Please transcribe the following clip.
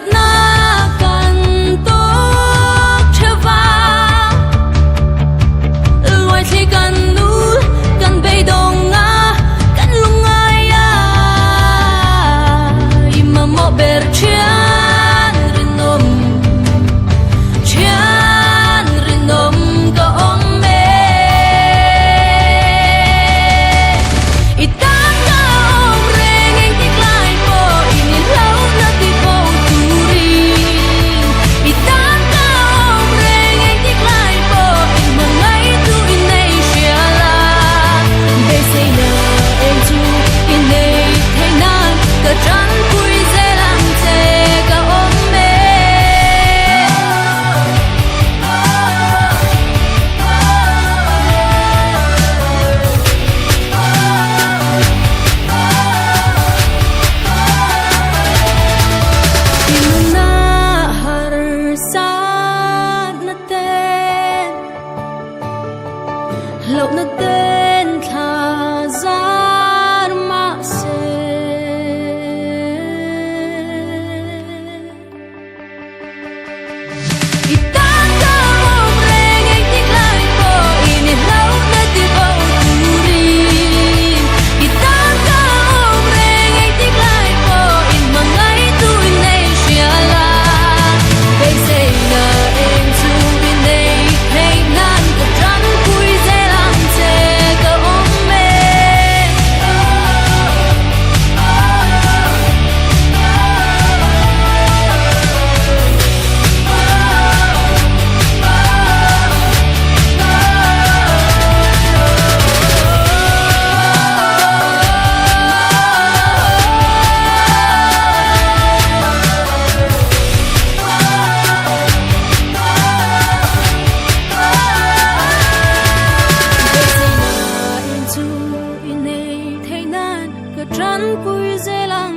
giật na cần tốt trở vào loài thì cần núi cần bay đồng ngã cần lung ai mà mò bể chán rinom có ôm mê itang na ôm reng anh thích lại po ini lâu na ti po turi itang na ôm reng anh thích lại po in mà ngay tu in này xia la bây say na em tu in này thấy nan cả trắng cuối dễ làm thế cả ôm mê lộc na tên thả ra mà se itang ka ôm reng anh thích lại po ini lâu na ti po turi itang ka ôm reng anh thích lại po in mà ngay tu in này xia la bây say na em tu in này thấy nan cả trắng cuối dễ làm thế cả ôm mê trăn cuối dễ làm